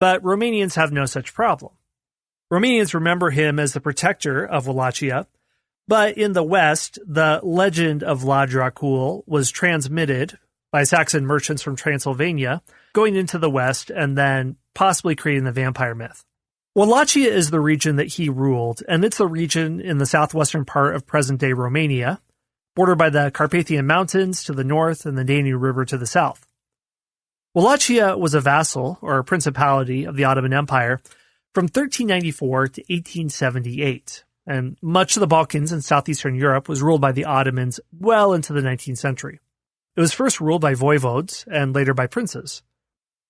But Romanians have no such problem. Romanians remember him as the protector of Wallachia, but in the West, the legend of Vlad Dracula was transmitted by Saxon merchants from Transylvania, going into the West and then possibly creating the vampire myth. Wallachia is the region that he ruled, and it's the region in the southwestern part of present-day Romania, bordered by the Carpathian Mountains to the north and the Danube River to the south. Wallachia was a vassal, or a principality, of the Ottoman Empire from 1394 to 1878, and much of the Balkans and southeastern Europe was ruled by the Ottomans well into the 19th century. It was first ruled by voivodes and later by princes.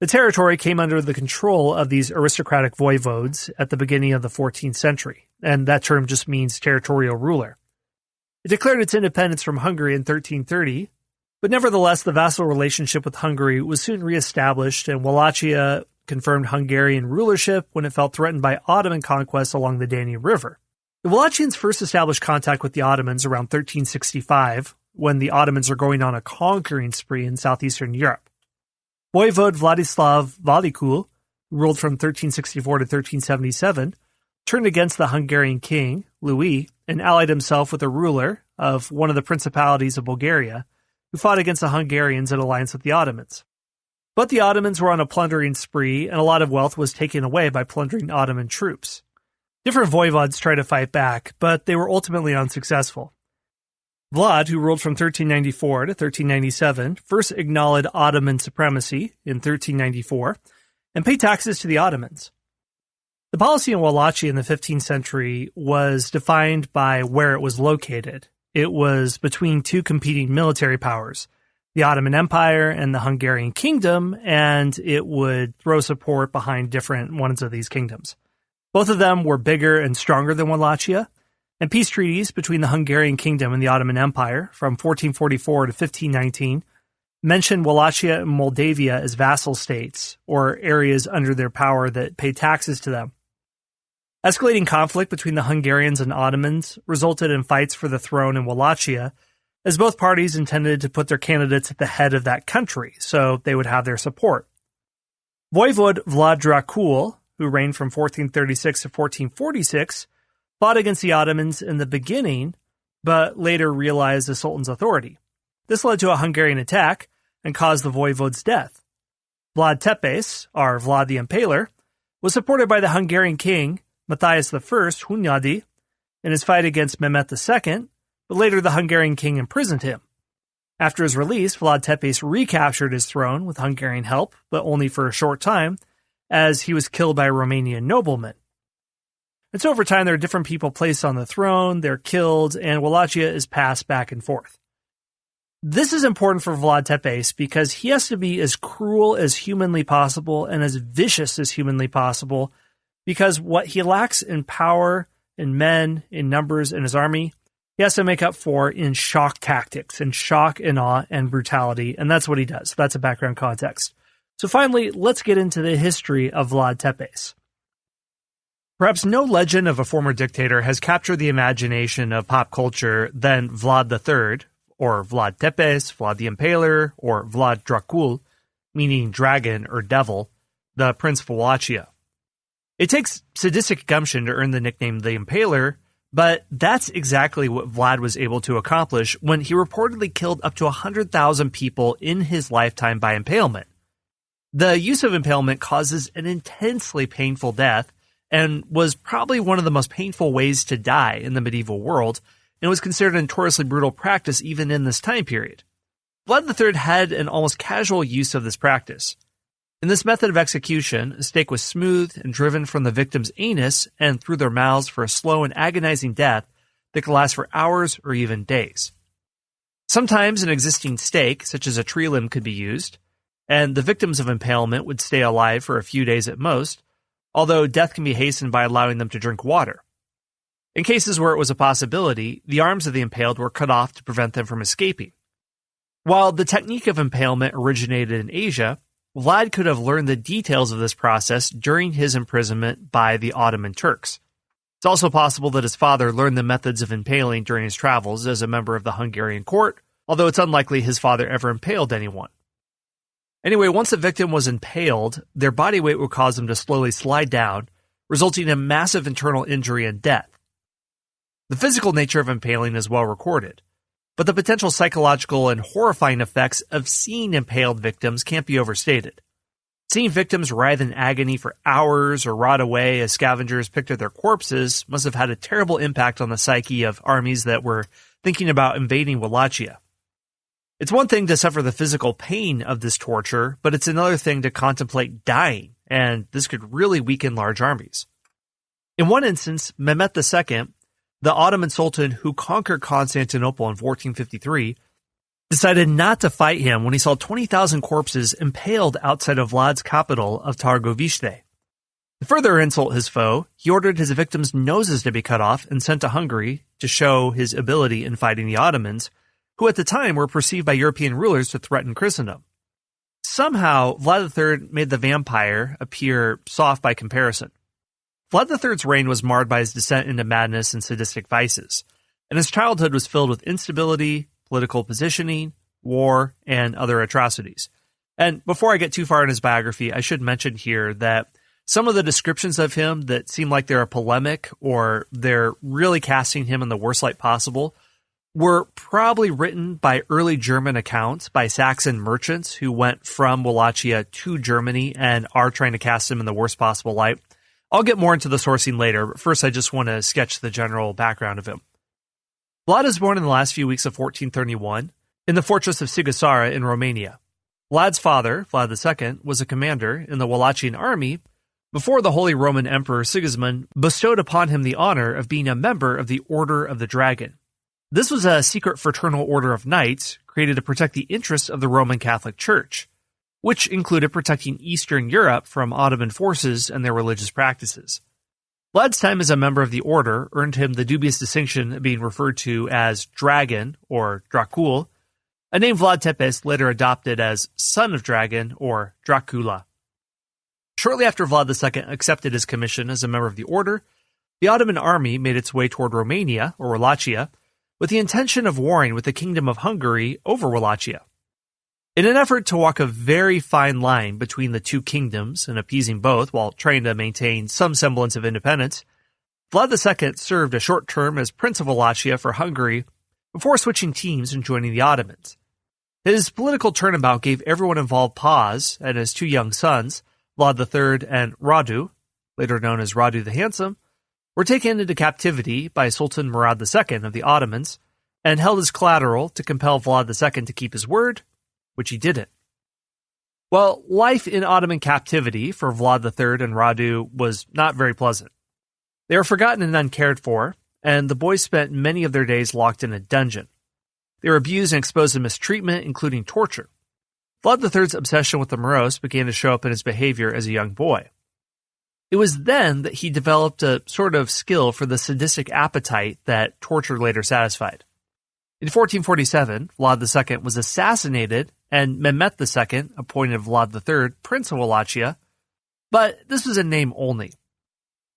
The territory came under the control of these aristocratic voivodes at the beginning of the 14th century, and that term just means territorial ruler. It declared its independence from Hungary in 1330, but nevertheless the vassal relationship with Hungary was soon reestablished, and Wallachia confirmed Hungarian rulership when it felt threatened by Ottoman conquests along the Danube River. The Wallachians first established contact with the Ottomans around 1365, when the Ottomans are going on a conquering spree in southeastern Europe. Voivode Vladislav Valikul, who ruled from 1364 to 1377, turned against the Hungarian king, Louis, and allied himself with a ruler of one of the principalities of Bulgaria, who fought against the Hungarians in alliance with the Ottomans. But the Ottomans were on a plundering spree, and a lot of wealth was taken away by plundering Ottoman troops. Different voivodes tried to fight back, but they were ultimately unsuccessful. Vlad, who ruled from 1394 to 1397, first acknowledged Ottoman supremacy in 1394 and paid taxes to the Ottomans. The policy in Wallachia in the 15th century was defined by where it was located. It was between two competing military powers, the Ottoman Empire and the Hungarian Kingdom, and it would throw support behind different ones of these kingdoms. Both of them were bigger and stronger than Wallachia, and peace treaties between the Hungarian Kingdom and the Ottoman Empire from 1444 to 1519 mentioned Wallachia and Moldavia as vassal states, or areas under their power that paid taxes to them. Escalating conflict between the Hungarians and Ottomans resulted in fights for the throne in Wallachia, as both parties intended to put their candidates at the head of that country, so they would have their support. Voivode Vlad Dracula, who reigned from 1436 to 1446, fought against the Ottomans in the beginning, but later realized the Sultan's authority. This led to a Hungarian attack and caused the voivode's death. Vlad Tepes, or Vlad the Impaler, was supported by the Hungarian king, Matthias I Hunyadi, in his fight against Mehmet II, but later the Hungarian king imprisoned him. After his release, Vlad Tepes recaptured his throne with Hungarian help, but only for a short time, as he was killed by a Romanian nobleman. And so over time, there are different people placed on the throne, they're killed, and Wallachia is passed back and forth. This is important for Vlad Tepes because he has to be as cruel as humanly possible and as vicious as humanly possible, because what he lacks in power, in men, in numbers, in his army, he has to make up for in shock tactics, in shock and awe and brutality, and that's what he does. That's a background context. So finally, let's get into the history of Vlad Tepes. Perhaps no legend of a former dictator has captured the imagination of pop culture than Vlad III, or Vlad Tepes, Vlad the Impaler, or Vlad Dracula, meaning dragon or devil, the Prince of Wallachia. It takes sadistic gumption to earn the nickname the Impaler, but that's exactly what Vlad was able to accomplish when he reportedly killed up to 100,000 people in his lifetime by impalement. The use of impalement causes an intensely painful death and was probably one of the most painful ways to die in the medieval world, and was considered a notoriously brutal practice even in this time period. Vlad III had an almost casual use of this practice. In this method of execution, a stake was smoothed and driven from the victim's anus and through their mouths for a slow and agonizing death that could last for hours or even days. Sometimes an existing stake, such as a tree limb, could be used, and the victims of impalement would stay alive for a few days at most, although death can be hastened by allowing them to drink water. In cases where it was a possibility, the arms of the impaled were cut off to prevent them from escaping. While the technique of impalement originated in Asia, Vlad could have learned the details of this process during his imprisonment by the Ottoman Turks. It's also possible that his father learned the methods of impaling during his travels as a member of the Hungarian court, although it's unlikely his father ever impaled anyone. Anyway, once the victim was impaled, their body weight would cause them to slowly slide down, resulting in massive internal injury and death. The physical nature of impaling is well recorded, but the potential psychological and horrifying effects of seeing impaled victims can't be overstated. Seeing victims writhe in agony for hours or rot away as scavengers picked at their corpses must have had a terrible impact on the psyche of armies that were thinking about invading Wallachia. It's one thing to suffer the physical pain of this torture, but it's another thing to contemplate dying, and this could really weaken large armies. In one instance, Mehmet II, the Ottoman Sultan who conquered Constantinople in 1453, decided not to fight him when he saw 20,000 corpses impaled outside of Vlad's capital of Targoviste. To further insult his foe, he ordered his victims' noses to be cut off and sent to Hungary to show his ability in fighting the Ottomans, who at the time were perceived by European rulers to threaten Christendom. Somehow, Vlad III made the vampire appear soft by comparison. Vlad III's reign was marred by his descent into madness and sadistic vices, and his childhood was filled with instability, political positioning, war, and other atrocities. And before I get too far in his biography, I should mention here that some of the descriptions of him that seem like they're a polemic or they're really casting him in the worst light possible were probably written by early German accounts by Saxon merchants who went from Wallachia to Germany and are trying to cast him in the worst possible light. I'll get more into the sourcing later, but first I just want to sketch the general background of him. Vlad was born in the last few weeks of 1431 in the fortress of Sighisoara in Romania. Vlad's father, Vlad II, was a commander in the Wallachian army before the Holy Roman Emperor Sigismund bestowed upon him the honor of being a member of the Order of the Dragon. This was a secret fraternal order of knights created to protect the interests of the Roman Catholic Church, which included protecting Eastern Europe from Ottoman forces and their religious practices. Vlad's time as a member of the order earned him the dubious distinction of being referred to as Dragon, or Dracula, a name Vlad Tepes later adopted as Son of Dragon, or Dracula. Shortly after Vlad II accepted his commission as a member of the order, the Ottoman army made its way toward Romania, or Wallachia, with the intention of warring with the Kingdom of Hungary over Wallachia. In an effort to walk a very fine line between the two kingdoms and appeasing both while trying to maintain some semblance of independence, Vlad II served a short term as Prince of Wallachia for Hungary before switching teams and joining the Ottomans. His political turnabout gave everyone involved pause, and his two young sons, Vlad III and Radu, later known as Radu the Handsome, were taken into captivity by Sultan Murad II of the Ottomans and held as collateral to compel Vlad II to keep his word, which he didn't. Well, life in Ottoman captivity for Vlad III and Radu was not very pleasant. They were forgotten and uncared for, and the boys spent many of their days locked in a dungeon. They were abused and exposed to mistreatment, including torture. Vlad III's obsession with the morose began to show up in his behavior as a young boy. It was then that he developed a sort of skill for the sadistic appetite that torture later satisfied. In 1447, Vlad II was assassinated, and Mehmet II appointed Vlad III Prince of Wallachia, but this was a name only.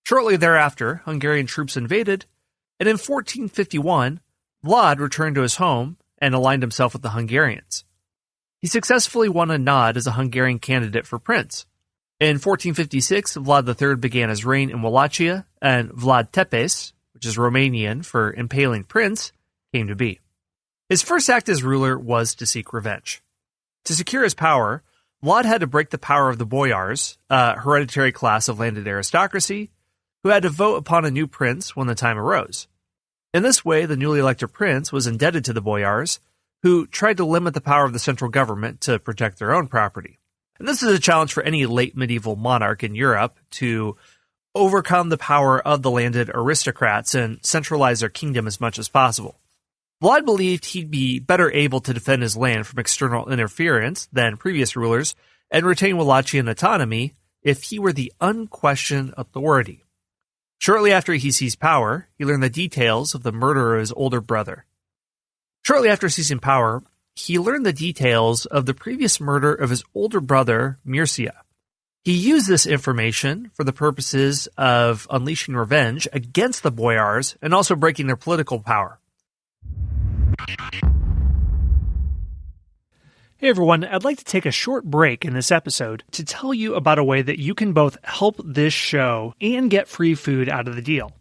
Shortly thereafter, Hungarian troops invaded, and in 1451, Vlad returned to his home and aligned himself with the Hungarians. He successfully won a nod as a Hungarian candidate for prince. In 1456, Vlad III began his reign in Wallachia, and Vlad Tepes, which is Romanian for impaling prince, came to be. His first act as ruler was to seek revenge. To secure his power, Vlad had to break the power of the boyars, a hereditary class of landed aristocracy, who had to vote upon a new prince when the time arose. In this way, the newly elected prince was indebted to the boyars, who tried to limit the power of the central government to protect their own property. And this is a challenge for any late medieval monarch in Europe to overcome the power of the landed aristocrats and centralize their kingdom as much as possible. Vlad believed he'd be better able to defend his land from external interference than previous rulers and retain Wallachian autonomy if he were the unquestioned authority. Shortly after he seized power, he learned the details of the murder of his older brother. Shortly after seizing power, he learned the details of the previous murder of his older brother, Mircea. He used this information for the purposes of unleashing revenge against the boyars and also breaking their political power. Hey everyone, I'd like to take a short break in this episode to tell you about a way that you can both help this show and get free food out of the deal.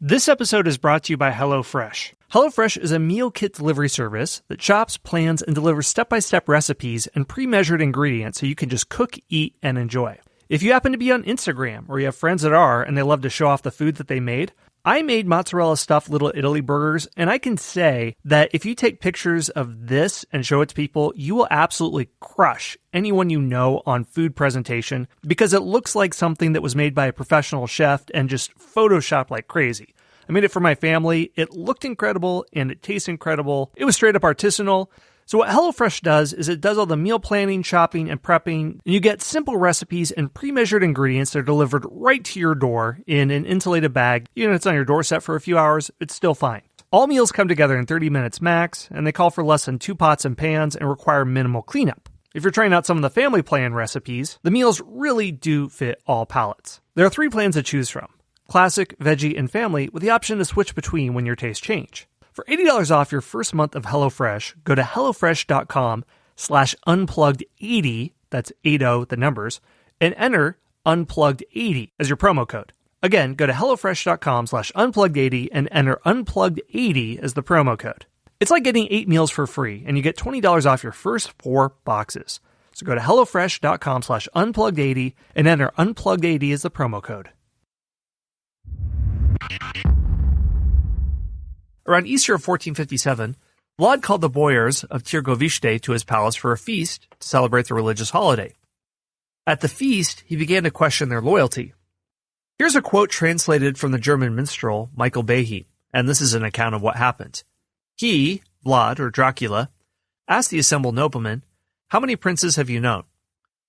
This episode is brought to you by HelloFresh. HelloFresh is a meal kit delivery service that shops, plans, and delivers step-by-step recipes and pre-measured ingredients so you can just cook, eat, and enjoy. If you happen to be on Instagram or you have friends that are and they love to show off the food that they made, I made mozzarella stuffed Little Italy burgers, and I can say that if you take pictures of this and show it to people, you will absolutely crush anyone you know on food presentation because it looks like something that was made by a professional chef and just photoshopped like crazy. I made it for my family. It looked incredible and it tastes incredible. It was straight up artisanal. So what HelloFresh does is it does all the meal planning, shopping, and prepping, and you get simple recipes and pre-measured ingredients that are delivered right to your door in an insulated bag. Even if it's on your doorstep for a few hours, it's still fine. All meals come together in 30 minutes max, and they call for less than 2 pots and pans and require minimal cleanup. If you're trying out some of the family plan recipes, the meals really do fit all palates. There are 3 plans to choose from: Classic, Veggie, and Family, with the option to switch between when your tastes change. For $80 off your first month of HelloFresh, go to HelloFresh.com/unplugged80, that's 80 the numbers, and enter unplugged80 as your promo code. Again, go to HelloFresh.com/unplugged80 and enter unplugged80 as the promo code. It's like getting 8 meals for free, and you get $20 off your first 4 boxes. So go to HelloFresh.com/unplugged80 and enter unplugged80 as the promo code. Around Easter of 1457, Vlad called the boyars of Târgoviște to his palace for a feast to celebrate the religious holiday. At the feast, he began to question their loyalty. Here's a quote translated from the German minstrel Michael Behe, and this is an account of what happened. He, Vlad, or Dracula, asked the assembled noblemen, "How many princes have you known?"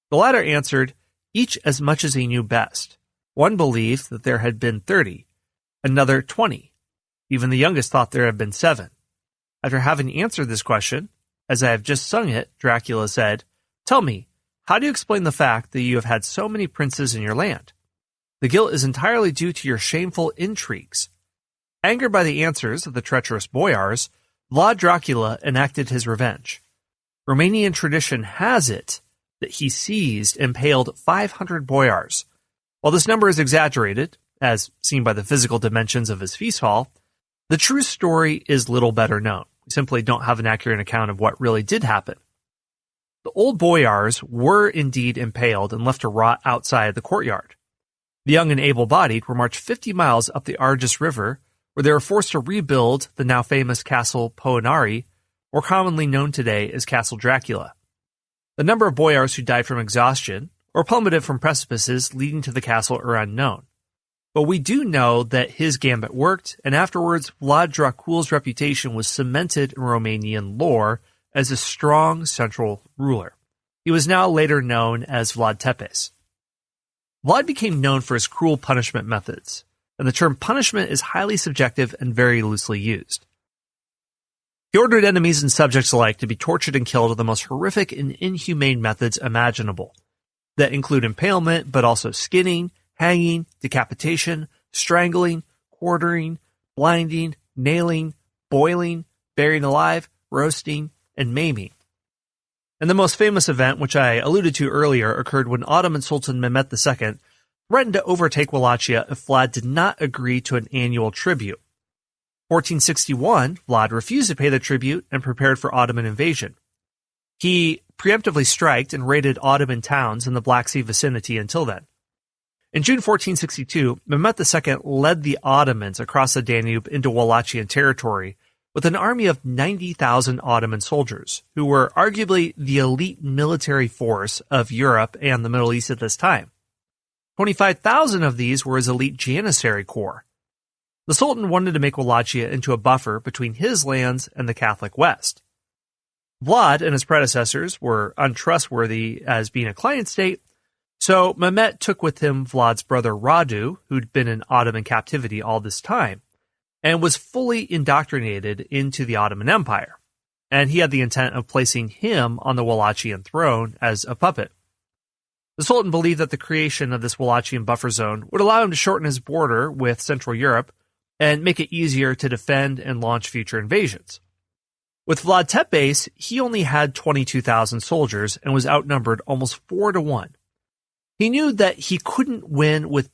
The latter answered, "Each as much as he knew best. One believed that there had been 30, another 20. Even the youngest thought there had been 7. After having answered this question, as I have just sung it, Dracula said, "Tell me, how do you explain the fact that you have had so many princes in your land? The guilt is entirely due to your shameful intrigues." Angered by the answers of the treacherous boyars, Vlad Dracula enacted his revenge. Romanian tradition has it that he seized and impaled 500 boyars. While this number is exaggerated, as seen by the physical dimensions of his feast hall, the true story is little better known. We simply don't have an accurate account of what really did happen. The old boyars were indeed impaled and left to rot outside the courtyard. The young and able-bodied were marched 50 miles up the Argeș River, where they were forced to rebuild the now famous Castle Poenari, more commonly known today as Castle Dracula. The number of boyars who died from exhaustion or plummeted from precipices leading to the castle are unknown. But we do know that his gambit worked, and afterwards, Vlad Dracula's reputation was cemented in Romanian lore as a strong central ruler. He was now later known as Vlad Tepes. Vlad became known for his cruel punishment methods, and the term punishment is highly subjective and very loosely used. He ordered enemies and subjects alike to be tortured and killed with the most horrific and inhumane methods imaginable, that include impalement, but also skinning, hanging, decapitation, strangling, quartering, blinding, nailing, boiling, burying alive, roasting, and maiming. And the most famous event, which I alluded to earlier, occurred when Ottoman Sultan Mehmed II threatened to overtake Wallachia if Vlad did not agree to an annual tribute. 1461, Vlad refused to pay the tribute and prepared for Ottoman invasion. He preemptively striked and raided Ottoman towns in the Black Sea vicinity until then. In June 1462, Mehmed II led the Ottomans across the Danube into Wallachian territory with an army of 90,000 Ottoman soldiers, who were arguably the elite military force of Europe and the Middle East at this time. 25,000 of these were his elite Janissary corps. The Sultan wanted to make Wallachia into a buffer between his lands and the Catholic West. Vlad and his predecessors were untrustworthy as being a client state, so Mehmet took with him Vlad's brother Radu, who'd been in Ottoman captivity all this time, and was fully indoctrinated into the Ottoman Empire, and he had the intent of placing him on the Wallachian throne as a puppet. The Sultan believed that the creation of this Wallachian buffer zone would allow him to shorten his border with Central Europe and make it easier to defend and launch future invasions. With Vlad Tepes, he only had 22,000 soldiers and was outnumbered almost 4 to 1. He knew that he couldn't win with